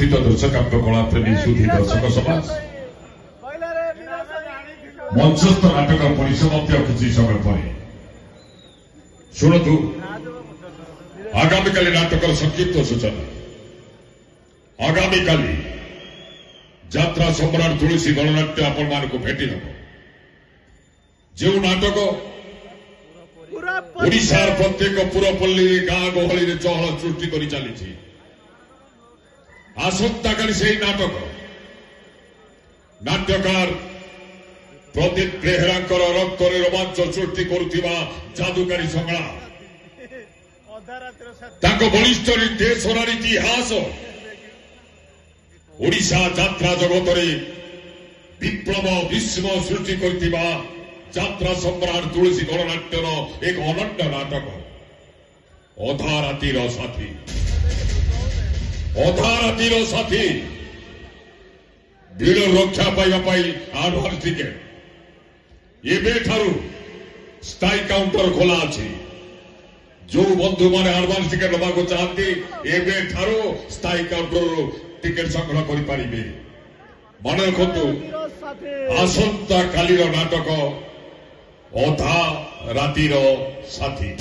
उपस्थित दर्शकांत कलाप्रेमी सुधी दर्शक समाज मंचस्थ नाटक परिसमाप्ति किसी समय पर शुणु आगामी काली नाटक संक्षिप्त सूचना आगामी काली यात्रा सम्राट तुलसी गणनाट्य आपण मानक भेटी नब जो नाटक ओडिशार प्रत्येक पुरपल्ली गाँ गहली चहल सृष्टि कर चली आसंता काली से नाटक नाट्यकार प्रदीप बेहेरा रक्त रोमांच सृष्टि करुवा जादुकारी संग्राम बलिष्ठ देशर इतिहास ओडिशा यात्रा जगत विप्लव विस्म सृष्टि करुवा यात्रा सम्राट तुलसी गणनाट्यर एक अनन्य नाटक अधा रातिर साथी भीड़ रक्षा पाइबाई आडवांस टिकेट एबेठारु स्थायी काउंटर खोला अछि जो बंधु माने आडवांस टिकेट लबाको चाहती एबेठारु स्थायी काउंटर टिकेट संग्रह करि पारिबे मन रखतु आसंता कालीर नाटक अधा रातिर साथी।